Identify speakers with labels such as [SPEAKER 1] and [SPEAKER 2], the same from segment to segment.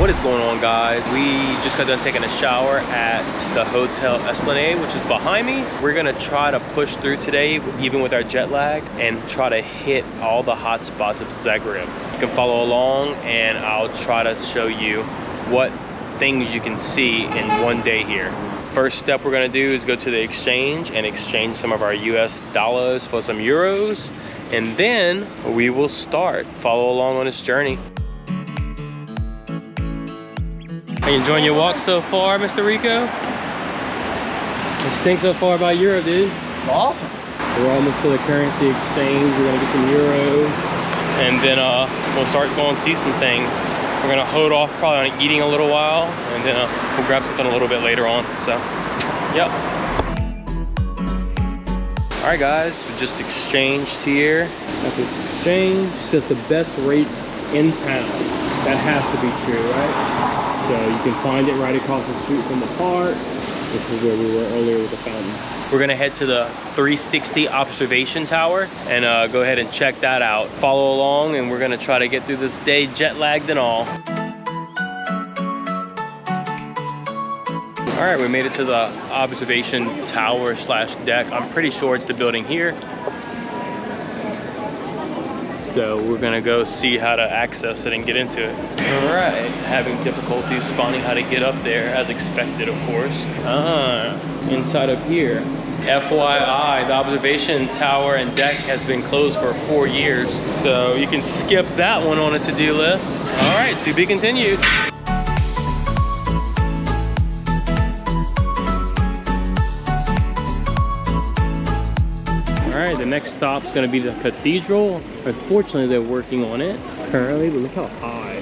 [SPEAKER 1] What is going on, guys? We just got done taking a shower at the Hotel Esplanade, which is behind me. We're gonna try to push through today, even with our jet lag, and try to hit all the hot spots of Zagreb. You can follow along and I'll try to show you what things you can see in one day here. First step we're gonna do is go to the exchange and exchange some of our US dollars for some euros, and then we will start. Follow along on this journey. Are you enjoying your walk so far, Mr. Rico? What you think so far about Europe, dude?
[SPEAKER 2] Awesome.
[SPEAKER 1] We're almost to the currency exchange. We're gonna get some euros, and then we'll start going and see some things. We're gonna hold off probably on eating a little while, and then we'll grab something a little bit later on. So, yep. All right, guys, we just exchanged here. Got this exchange. It says the best rates in town. That has to be true, right? So you can find it right across the street from the park. This is where we were earlier with the fountain. We're gonna head to the 360 observation tower and go ahead and check that out. Follow along, and we're gonna try to get through this day jet lagged and all. All right, we made it to the observation tower slash deck. I'm pretty sure it's the building here. So we're gonna go see how to access it and get into it. All right, having difficulties finding how to get up there, as expected, of course. Inside of here. FYI, the observation tower and deck has been closed for 4 years, so you can skip that one on a to-do list. All right, to be continued. All right, the next stop is going to be the cathedral. Unfortunately, they're working on it currently, but look how high.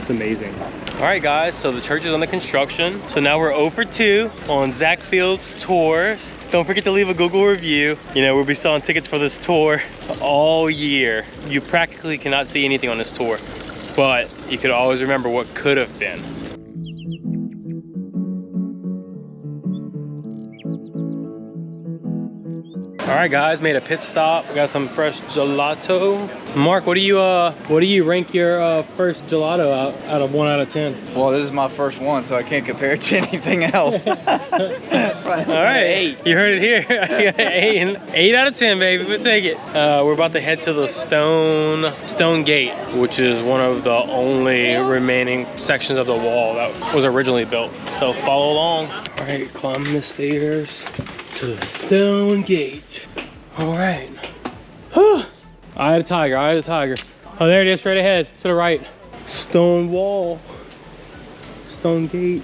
[SPEAKER 1] It's amazing. All right, guys, so the church is under construction. So now we're 0 for 2 on Zach Field's tours. Don't forget to leave a Google review. You know, we'll be selling tickets for this tour all year. You practically cannot see anything on this tour, but you could always remember what could have been. All right, guys, made a pit stop. We got some fresh gelato. Mark, what do you rank your first gelato out of 1 out of 10?
[SPEAKER 2] Well, this is my first one, so I can't compare it to anything else.
[SPEAKER 1] All right, 8. You heard it here. 8 out of 10, baby. We'll take it. We're about to head to the Stone Gate, which is one of the only remaining sections of the wall that was originally built. So follow along. All right, climb the stairs to the Stone Gate. All right. Eye of the tiger, eye of the tiger. Oh, there it is, straight ahead, to the right. Stone wall, Stone Gate.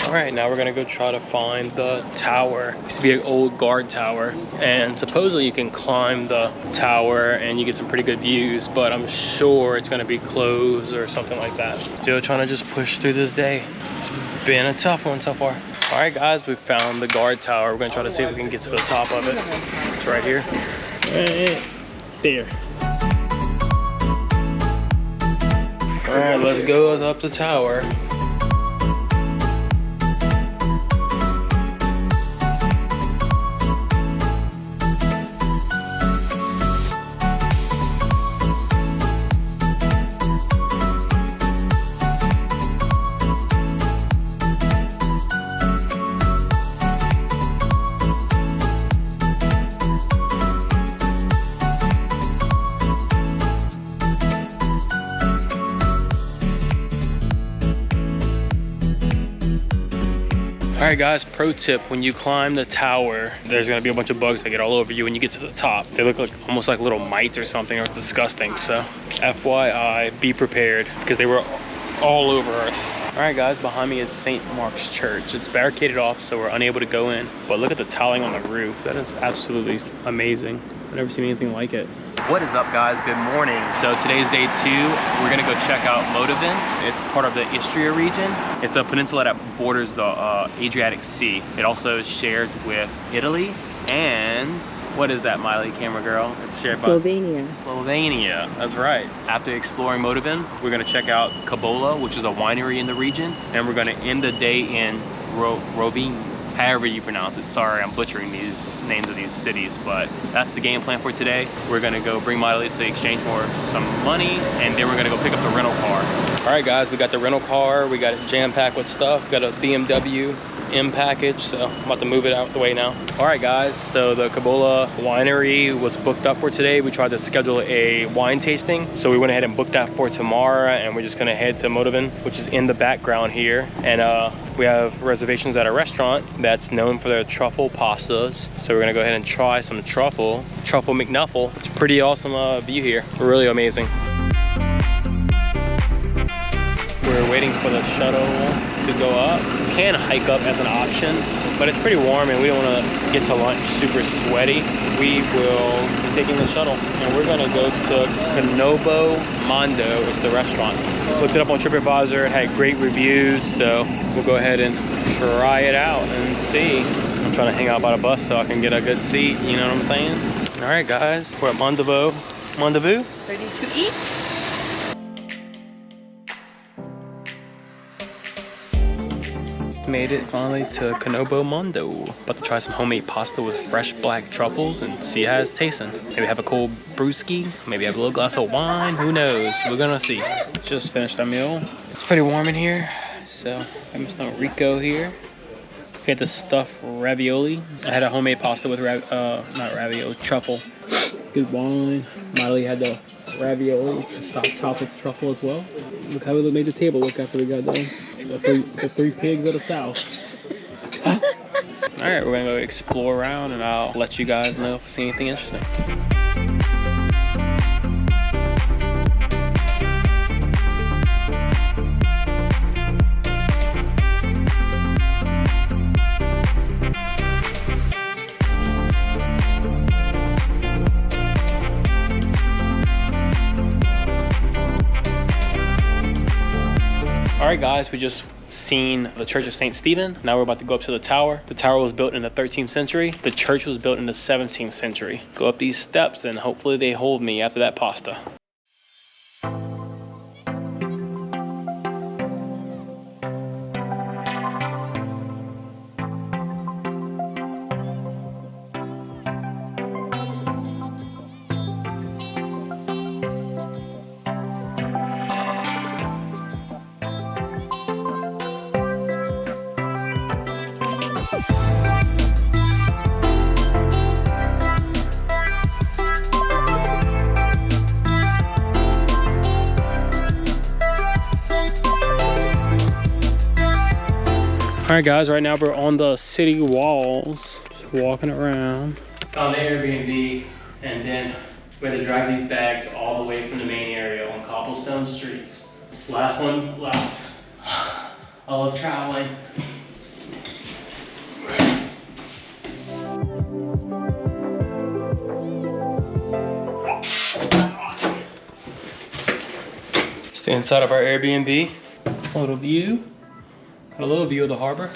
[SPEAKER 1] All right, now we're gonna go try to find the tower. It used to be an old guard tower, and supposedly you can climb the tower and you get some pretty good views, but I'm sure it's gonna be closed or something like that. Still trying to just push through this day. It's been a tough one so far. All right, guys, we found the guard tower. We're gonna try to see if we can get to the top of it. It's right here. Right there. All right, let's go up the tower. All right, guys, pro tip: when you climb the tower, there's gonna be a bunch of bugs that get all over you when you get to the top. They look like almost like little mites or something, or it's disgusting. So FYI, be prepared, because they were all over us. All right, guys, behind me is St. Mark's Church. It's barricaded off, so we're unable to go in, but look at the tiling on the roof. That is absolutely amazing. I've never seen anything like it. What is up, guys? Good morning. So today's day 2. We're gonna go check out Motovun. It's part of the Istria region. It's a peninsula that borders the Adriatic Sea. It also is shared with Italy and what is that, Miley, camera girl? It's shared
[SPEAKER 3] Slovenia.
[SPEAKER 1] by Slovenia. That's right. After exploring Motovun, we're gonna check out Kabola, which is a winery in the region, and we're gonna end the day in Rovinj. however you pronounce it. Sorry, I'm butchering these names of these cities, but that's the game plan for today. We're gonna go bring Miley to exchange for some money, and then we're gonna go pick up the rental car. All right, guys, we got the rental car. We got it jam-packed with stuff. We got a BMW M package, so I'm about to move it out the way now. All right, guys, so the Kabola winery was booked up for today. We tried to schedule a wine tasting, so we went ahead and booked that for tomorrow, and we're just gonna head to Motovun, which is in the background here. And we have reservations at a restaurant that's known for their truffle pastas, so we're gonna go ahead and try some truffle McNuffle. It's a pretty awesome view here, really amazing. We're waiting for the shuttle to go up. You can hike up as an option, but it's pretty warm and we don't want to get to lunch super sweaty. We will be taking the shuttle and we're going to go to Canobo Mondo. It's the restaurant. Looked it up on TripAdvisor. It had great reviews, so we'll go ahead and try it out and see. I'm trying to hang out by the bus so I can get a good seat, you know what I'm saying? All right, guys, we're at Mondo.
[SPEAKER 3] Ready to eat?
[SPEAKER 1] Made it finally to Canobo Mondo. About to try some homemade pasta with fresh black truffles and see how it's tasting. Maybe have a cold brewski, maybe have a little glass of wine, who knows? We're gonna see. Just finished our meal. It's pretty warm in here, so I'm just on Rico here. Get the stuffed ravioli. I had a homemade pasta with not ravioli, truffle. Good wine. Miley had the ravioli, topped with truffle as well. Look how we made the table look after we got done. The three pigs of the south. All right, we're gonna go explore around and I'll let you guys know if I see anything interesting. All right, guys, we just seen the Church of St. Stephen. Now we're about to go up to the tower. The tower was built in the 13th century. The church was built in the 17th century. Go up these steps and hopefully they hold me after that pasta. All right, guys, right now we're on the city walls, just walking around. Found the Airbnb, and then we had to drive these bags all the way from the main area on cobblestone streets. Last one left. I love traveling. Stay inside of our Airbnb. A little view. Got a little view of the harbor.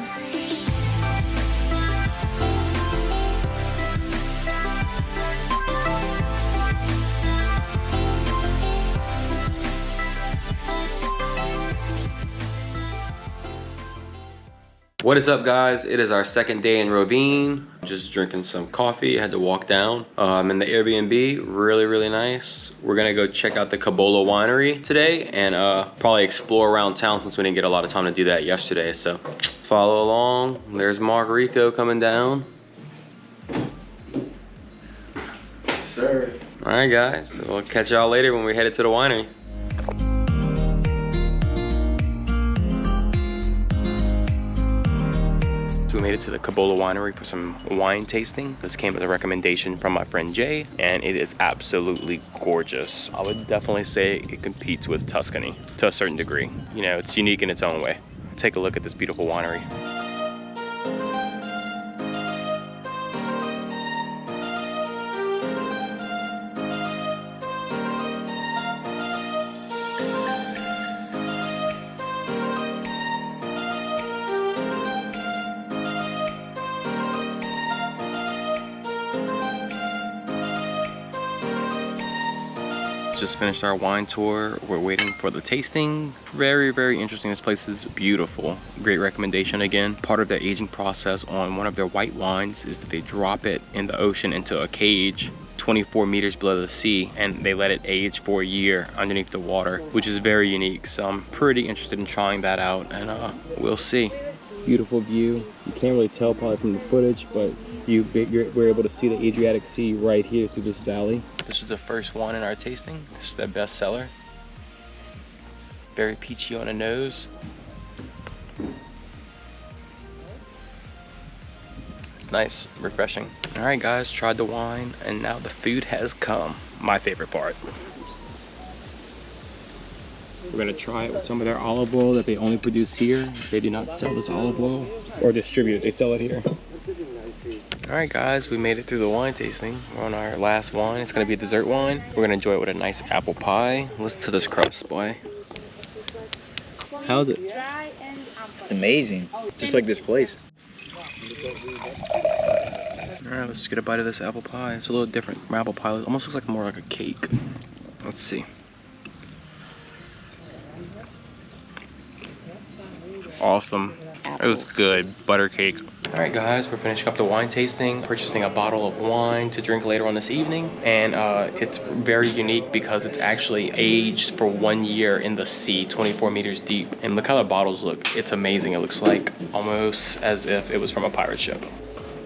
[SPEAKER 1] What is up, guys? It is our second day in Rovinj. Just drinking some coffee. Had to walk down. In the Airbnb, really nice. We're gonna go check out the Kabola winery today and probably explore around town since we didn't get a lot of time to do that yesterday. So follow along. There's Margarito coming down.
[SPEAKER 2] Sir.
[SPEAKER 1] All right, guys. We'll catch y'all later when we're headed to the winery. We made it to the Kabola winery for some wine tasting. This came as a recommendation from my friend Jay, and it is absolutely gorgeous. I would definitely say it competes with Tuscany to a certain degree. You know, it's unique in its own way. Take a look at this beautiful winery. just finished our wine tour. We're waiting for the tasting. Very, very interesting. This place is beautiful. Great recommendation again. Part of the aging process on one of their white wines is that they drop it in the ocean into a cage 24 meters below the sea, and they let it age for a year underneath the water, which is very unique. So I'm pretty interested in trying that out, and we'll see. Beautiful view. You can't really tell probably from the footage, but we're able to see the Adriatic Sea right here through this valley. This is the first one in our tasting. This is the best seller. Very peachy on the nose. Nice, refreshing. All right guys, tried the wine and now the food has come. My favorite part. We're gonna try it with some of their olive oil that they only produce here. They do not sell this olive oil or distribute it, they sell it here. All right guys, we made it through the wine tasting. We're on our last wine. It's gonna be a dessert wine. We're gonna enjoy it with a nice apple pie. Listen to this crust, boy. How's it?
[SPEAKER 2] It's amazing. Just like this place.
[SPEAKER 1] All right, let's get a bite of this apple pie. It's a little different from apple pie. It almost looks like more like a cake. Let's see. Awesome. It was good. Butter cake. All right guys, we're finishing up the wine tasting, purchasing a bottle of wine to drink later on this evening. And it's very unique because it's actually aged for 1 year in the sea, 24 meters deep. And look how the bottles look. It's amazing. It looks like almost as if it was from a pirate ship.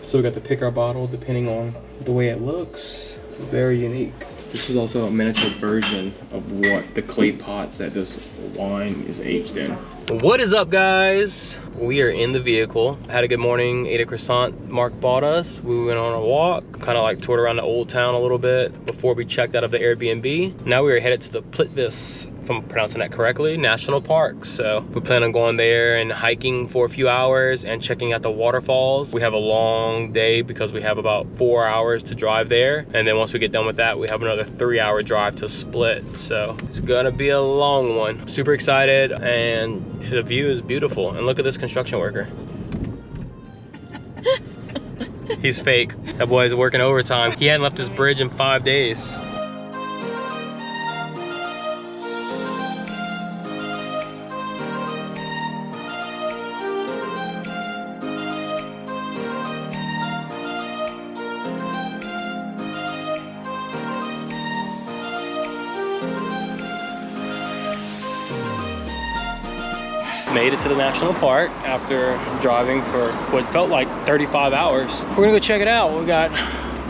[SPEAKER 1] So we got to pick our bottle depending on the way it looks. It's very unique. This is also a miniature version of what the clay pots that this wine is aged in. What is up guys? We are in the vehicle. Had a good morning, ate a croissant Mark bought us. We went on a walk, kind of like toured around the old town a little bit before we checked out of the Airbnb. Now we are headed to the Plitvice, if I'm pronouncing that correctly, National Park. So we plan on going there and hiking for a few hours and checking out the waterfalls. We have a long day because we have about 4 hours to drive there. And then once we get done with that, we have another 3-hour drive to Split. So it's gonna be a long one. Super excited, and the view is beautiful. And look at this construction worker. He's fake. That boy's working overtime. He hadn't left his bridge in 5 days. Made it to the national park after driving for what felt like 35 hours. We're gonna go check it out. We got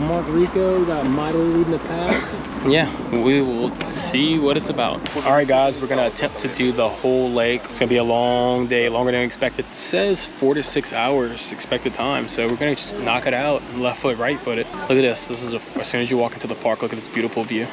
[SPEAKER 1] Mark Rico, we got Milo leading the pack. Yeah, we will see what it's about. All right guys, we're gonna attempt to do the whole lake. It's gonna be a long day, longer than expected. It says 4 to 6 hours expected time. So we're gonna just knock it out, left foot, right foot it. Look at this, this is as soon as you walk into the park, look at this beautiful view.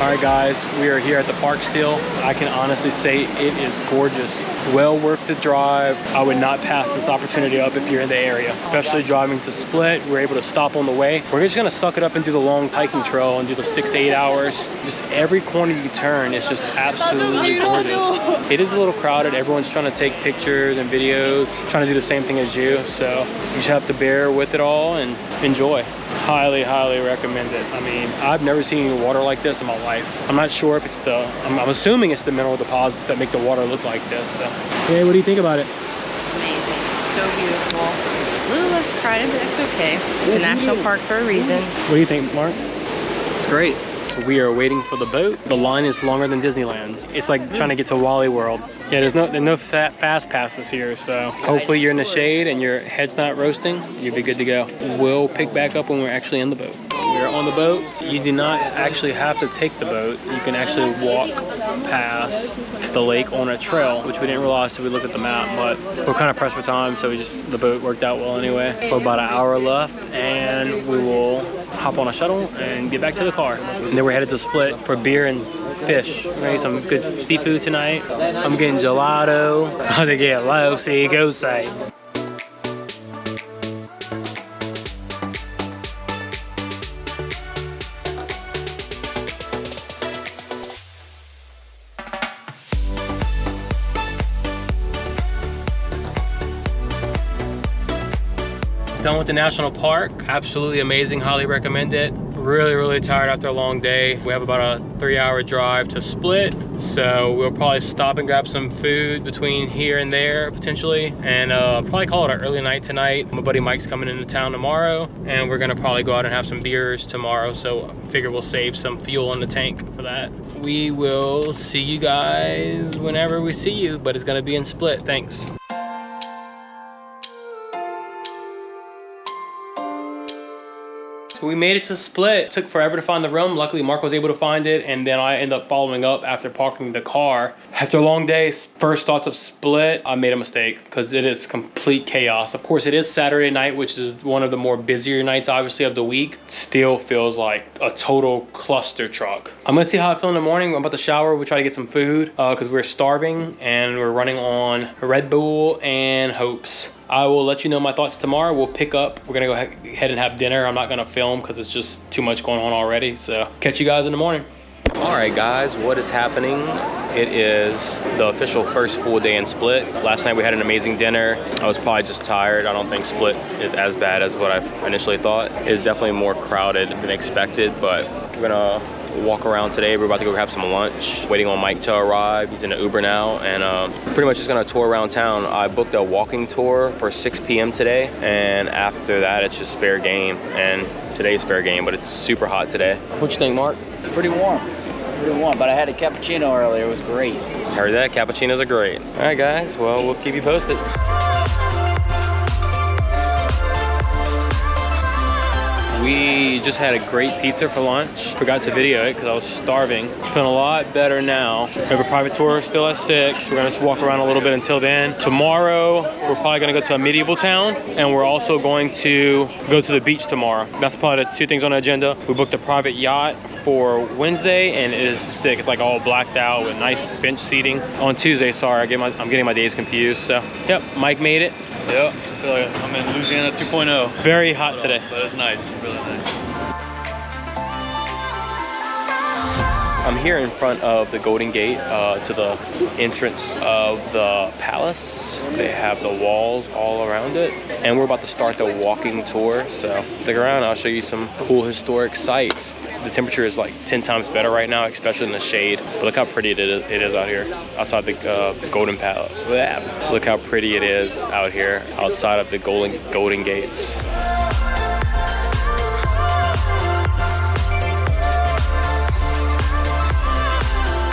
[SPEAKER 1] All right guys, we are here at the park still. I can honestly say it is gorgeous. Well worth the drive. I would not pass this opportunity up if you're in the area, especially driving to Split. We're able to stop on the way. We're just gonna suck it up and do the long hiking trail and do the 6 to 8 hours. Just every corner you turn, it's just absolutely gorgeous. It is a little crowded. Everyone's trying to take pictures and videos, trying to do the same thing as you. So you just have to bear with it all and enjoy. Highly, highly recommend it. I mean, I've never seen water like this in my life. I'm not sure if it's the, I'm assuming it's the mineral deposits that make the water look like this. So. Yeah, what do you think about it?
[SPEAKER 3] Amazing. So beautiful. A little less crowded, but it's okay. It's a national park for a reason.
[SPEAKER 1] What do you think, Mark? It's great. We are waiting for the boat. The line is longer than Disneyland's. It's like trying to get to Wally World. Yeah, there's no fast passes here, so hopefully you're in the shade and your head's not roasting. You'll be good to go. We'll pick back up when we're actually in the boat. We're on the boat. You do not actually have to take the boat. You can actually walk past the lake on a trail, which we didn't realize till we looked at the map, but we're kind of pressed for time, so the boat worked out well anyway. We're about an hour left, and we will hop on a shuttle and get back to the car. And then we're headed to Split for beer and fish. We're gonna eat some good seafood tonight. I'm getting gelato. I'm gonna get low, see, go say. done with the national park. Absolutely amazing, highly recommend it. Really tired after a long day. We have about a 3-hour drive to Split, so we'll probably stop and grab some food between here and there potentially, and probably call it an early night tonight. My buddy Mike's coming into town tomorrow, and we're gonna probably go out and have some beers tomorrow, so I figure we'll save some fuel in the tank for that. We will see you guys whenever we see you, but it's gonna be in Split. Thanks. We made it to Split. It took forever to find the room. Luckily, Mark was able to find it, and then I ended up following up after parking the car. After a long day, first thoughts of Split, I made a mistake because it is complete chaos. Of course, it is Saturday night, which is one of the more busier nights, obviously, of the week. Still feels like a total cluster truck. I'm gonna see how I feel in the morning. I'm about to shower. We'll try to get some food because we're starving and we're running on Red Bull and hopes. I will let you know my thoughts tomorrow. We'll pick up. We're gonna go ahead and have dinner. I'm not gonna film because it's just too much going on already. So catch you guys in the morning. All right, guys, what is happening? It is the official first full day in Split. Last night we had an amazing dinner. I was probably just tired. I don't think Split is as bad as what I initially thought. It's definitely more crowded than expected, but we're gonna walk around today. We're about to go have some lunch. Waiting on Mike to arrive. He's in an Uber now, and pretty much just gonna tour around town. I booked a walking tour for 6 p.m. today, and after that it's just fair game. And today's fair game, but it's super hot today. What you think, Mark?
[SPEAKER 2] Pretty warm. Pretty warm, but I had a cappuccino earlier. It was great.
[SPEAKER 1] Heard that. Cappuccinos are great. All right, guys. Well, we'll keep you posted. We just had a great pizza for lunch. Forgot to video it because I was starving. Feeling a lot better now. We have a private tour still at 6. We're gonna just walk around a little bit until then. Tomorrow, we're probably gonna go to a medieval town, and we're also going to go to the beach tomorrow. That's probably the 2 things on the agenda. We booked a private yacht for Wednesday, and it is sick. It's like all blacked out with nice bench seating. On Tuesday, sorry, I'm getting my days confused. So, yep, Mike made it.
[SPEAKER 4] Yep, I feel like I'm in Louisiana 2.0.
[SPEAKER 1] Very hot today.
[SPEAKER 4] But it's nice, really nice.
[SPEAKER 1] I'm here in front of the Golden Gate to the entrance of the palace. They have the walls all around it. And we're about to start the walking tour. So stick around, I'll show you some cool historic sites. The temperature is like 10 times better right now, especially in the shade. But look how pretty it is out here, outside the Golden Palace. Look how pretty it is out here, outside of the Golden Gates.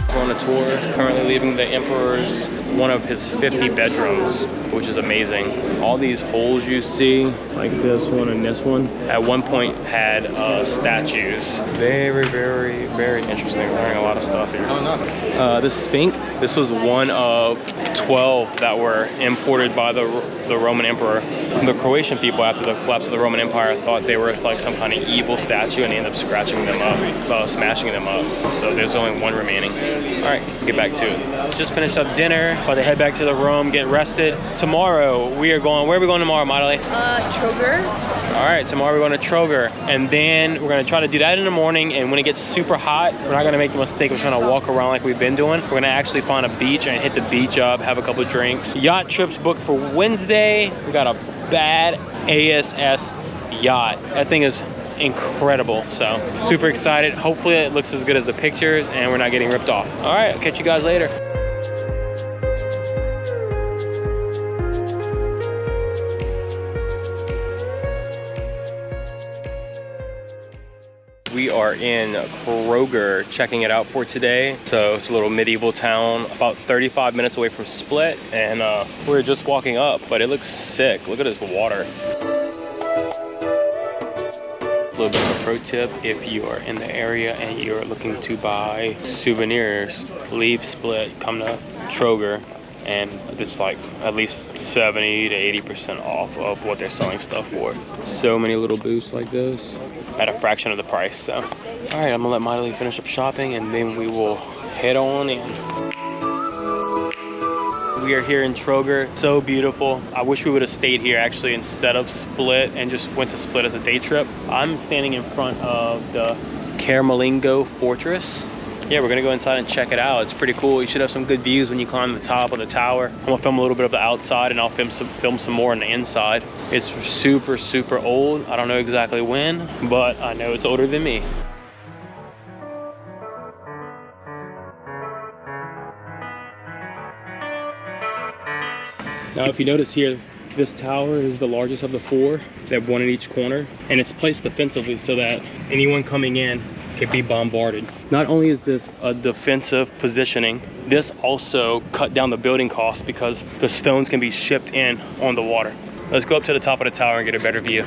[SPEAKER 1] We're on a tour, currently leaving the Emperor's one of his 50 bedrooms, which is amazing. All these holes you see, like this one and this one, at one point had statues. Very interesting. Learning a lot of stuff here.
[SPEAKER 4] Oh, no.
[SPEAKER 1] This Sphinx, this was one of 12 that were imported by the Roman Emperor. The Croatian people, after the collapse of the Roman Empire, thought they were like some kind of evil statue, and they ended up scratching them up, smashing them up. So there's only one remaining. All right, get back to it. Just finished up dinner. About to head back to the room, get rested. Tomorrow we are going, where are we going tomorrow, Madali?
[SPEAKER 3] Trogir.
[SPEAKER 1] All right, tomorrow we're going to Trogir, and then we're gonna try to do that in the morning, and when it gets super hot, we're not gonna make the mistake of trying to walk around like we've been doing. We're gonna actually find a beach and hit the beach up, have a couple of drinks. Yacht trips booked for Wednesday. We got a bad ASS yacht. That thing is incredible, so super excited. Hopefully it looks as good as the pictures and we're not getting ripped off. All right, I'll catch you guys later. We are in Trogir checking it out for today. So it's a little medieval town about 35 minutes away from Split, and we're just walking up, but it looks sick. Look at this water. A little bit of a pro tip: if you are in the area and you're looking to buy souvenirs, leave Split, come to Trogir, and it's like at least 70 to 80% off of what they're selling stuff for. So many little booths like this at a fraction of the price. So, all right, I'm gonna let Miley finish up shopping, and then we will head on in. We are here in Trogir. So beautiful. I wish we would have stayed here actually instead of Split and just went to Split as a day trip. I'm standing in front of the Camerlengo Fortress. yeah, we're gonna go inside and check it out. It's pretty cool. You should have some good views when you climb the top of the tower. I'm gonna film a little bit of the outside and I'll film some more on the inside. It's super, super old. I don't know exactly when, but I know it's older than me. Now, if you notice here, this tower is the largest of the four. They have one in each corner, and it's placed defensively so that anyone coming in can be bombarded. Not only is this a defensive positioning, this also cut down the building costs because the stones can be shipped in on the water. Let's go up to the top of the tower and get a better view.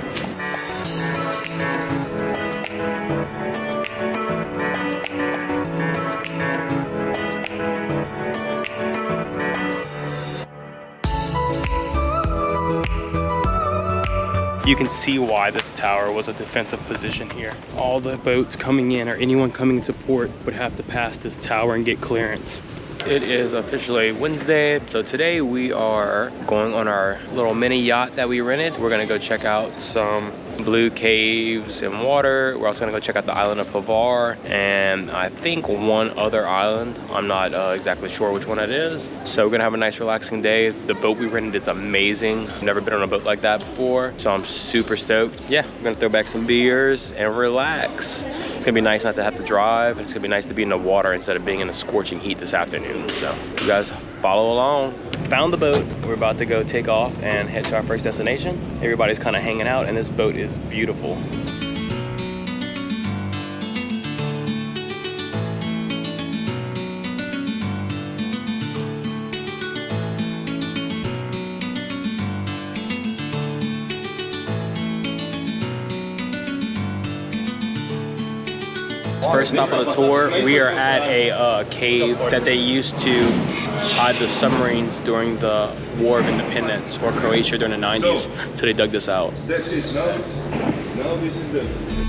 [SPEAKER 1] You can see why this tower was a defensive position here. All the boats coming in or anyone coming to port would have to pass this tower and get clearance. It is officially Wednesday, so today we are going on our little mini yacht that we rented. We're gonna go check out some blue caves and water. We're also gonna go check out the island of Hvar and I think one other island. I'm not exactly sure which one it is. So we're gonna have a nice relaxing day. The boat we rented is amazing. I've never been on a boat like that before, so I'm super stoked. Yeah, we're gonna throw back some beers and relax. It's gonna be nice not to have to drive. It's gonna be nice to be in the water instead of being in the scorching heat this afternoon. So you guys follow along. Found the boat. We're about to go take off and head to our first destination. Everybody's kind of hanging out and this boat is beautiful. First stop on the tour, we are at a cave that they used to hide the submarines during the War of Independence for Croatia during the 90s. So they dug this out.
[SPEAKER 5] That's it. Now this is the.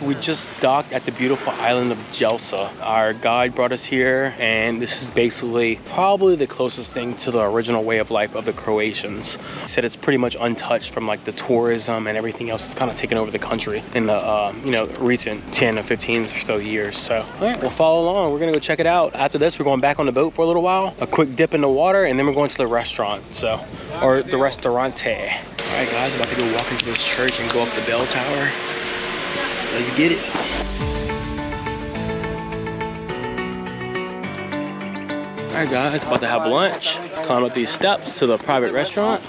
[SPEAKER 1] We just docked at the beautiful island of Jelsa. Our guide brought us here, and this is basically probably the closest thing to the original way of life of the Croatians. He said it's pretty much untouched from like the tourism and everything else that's kind of taken over the country in the recent 10 or 15 or so years. So all right, we'll follow along. We're gonna go check it out. After this, we're going back on the boat for a little while, a quick dip in the water, and then we're going to the restaurant. Or the restaurante. All right, guys, about to go walk into this church and go up the bell tower. Let's get it. All right, guys, about to have lunch. Climb up these steps to the private restaurant.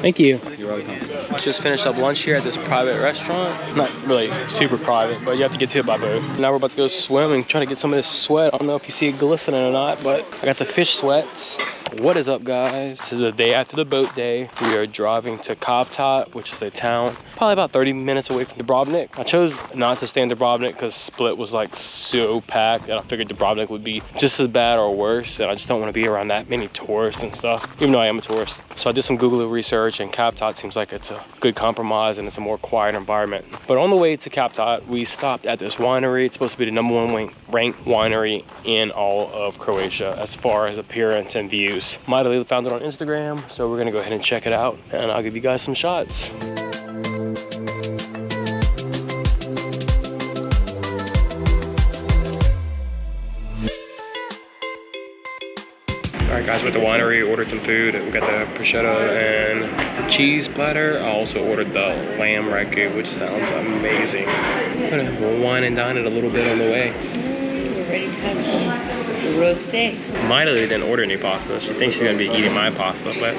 [SPEAKER 1] Thank you. You're welcome. Just finished up lunch here at this private restaurant. Not really super private, but you have to get to it by boat. Now we're about to go swim and try to get some of this sweat. I don't know if you see it glistening or not, but I got the fish sweats. What is up, guys? This is the day after the boat day. We are driving to Cavtat, which is a town probably about 30 minutes away from Dubrovnik. I chose not to stay in Dubrovnik because Split was like so packed, and I figured Dubrovnik would be just as bad or worse, and I just don't want to be around that many tourists and stuff, even though I am a tourist. So I did some Google research, and Cavtat seems like it's a good compromise and it's a more quiet environment. But on the way to Cavtat, we stopped at this winery. It's supposed to be the #1 ranked winery in all of Croatia as far as appearance and views. Mightily found it on Instagram, so we're gonna go ahead and check it out, and I'll give you guys some shots. Alright guys, we're at the winery, ordered some food. We got the prosciutto and cheese platter. I also ordered the lamb ragu, which sounds amazing. We'll wine and dine it a little bit on the way.
[SPEAKER 3] We're ready to have some rosé.
[SPEAKER 1] Mightily didn't order any pasta. She thinks she's gonna be eating my pasta, but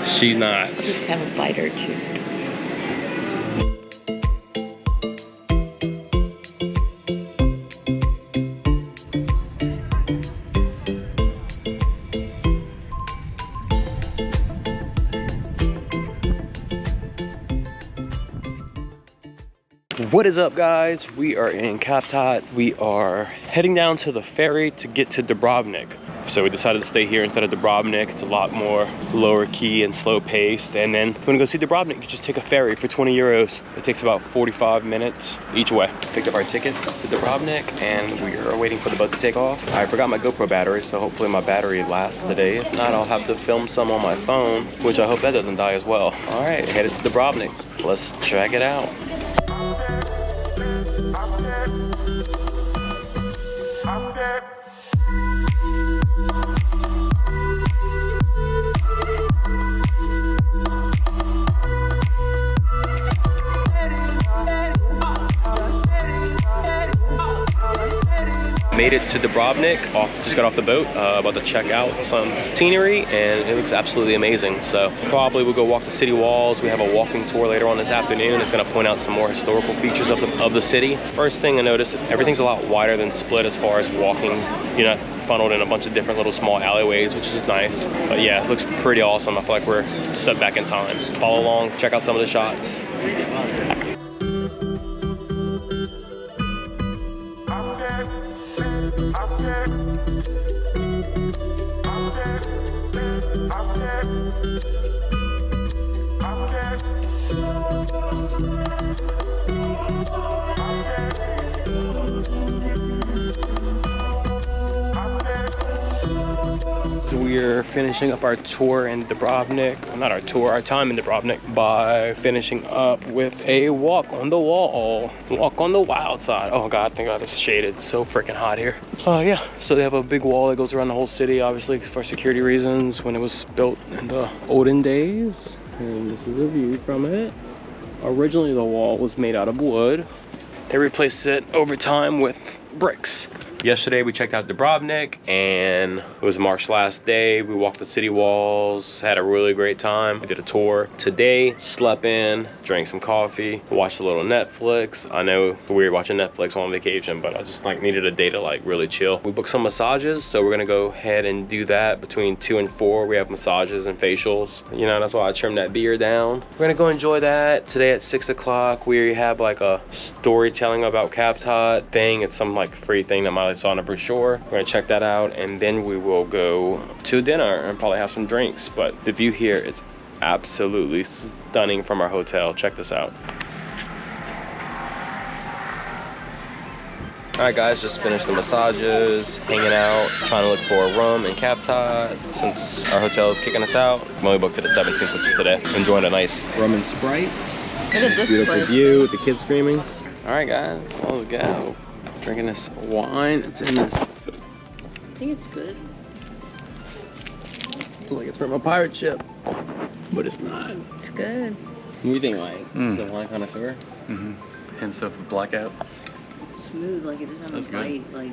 [SPEAKER 1] she's not.
[SPEAKER 3] I'll just have a bite or two.
[SPEAKER 1] What is up, guys? We are in Cavtat. We are heading down to the ferry to get to Dubrovnik. So we decided to stay here instead of Dubrovnik. It's a lot more lower key and slow paced. And then we're gonna go see Dubrovnik. You just take a ferry for 20 euros. It takes about 45 minutes each way. Picked up our tickets to Dubrovnik and we are waiting for the boat to take off. I forgot my GoPro battery, so hopefully my battery lasts today. If not, I'll have to film some on my phone, which I hope that doesn't die as well. All right, headed to Dubrovnik. Let's check it out. Made it to Dubrovnik, just got off the boat, about to check out some scenery, and it looks absolutely amazing. So probably we'll go walk the city walls. We have a walking tour later on this afternoon. It's gonna point out some more historical features of the city. First thing I noticed, everything's a lot wider than Split as far as walking. You're not funneled in a bunch of different little small alleyways, which is nice. But yeah, it looks pretty awesome. I feel like we're a step back in time. Follow along, check out some of the shots. So we're finishing up our tour in Dubrovnik, well, not our tour, our time in Dubrovnik, by finishing up with a walk on the wall, walk on the wild side. Oh God, thank God it's shaded. It's so freaking hot here. Yeah, so they have a big wall that goes around the whole city, obviously for security reasons when it was built in the olden days. And this is a view from it. Originally the wall was made out of wood. They replaced it over time with bricks. Yesterday we checked out Dubrovnik and it was March's last day. We walked the city walls, had a really great time. We did a tour. Today, slept in, drank some coffee, watched a little Netflix. I know it's weird watching Netflix on vacation, but I just like needed a day to like really chill. We booked some massages, so we're gonna go ahead and do that between 2 and 4. We have massages and facials. You know, that's why I trimmed that beard down. We're gonna go enjoy that. Today at 6 o'clock, we have like a storytelling about Cavtat thing. It's some like free thing that my saw on a brochure. We're gonna check that out and then we will go to dinner and probably have some drinks. But the view here is absolutely stunning from our hotel. Check this out. All right guys, just finished the massages, hanging out, trying to look for a room in Cavtat since our hotel is kicking us out. We only booked to the 17th, which is today. Enjoying a nice rum and Sprites.
[SPEAKER 3] Look at this
[SPEAKER 1] beautiful
[SPEAKER 3] place.
[SPEAKER 1] view with the kids screaming. All right guys, let's go. Drinking this wine. It's in this.
[SPEAKER 3] I think it's good.
[SPEAKER 1] It's like it's from a pirate ship, but it's not.
[SPEAKER 3] It's good.
[SPEAKER 1] What do you think, like? Is it wine connoisseur?
[SPEAKER 4] Mm-hmm. Hints of blackout.
[SPEAKER 3] It's smooth, like it doesn't have a bite, like.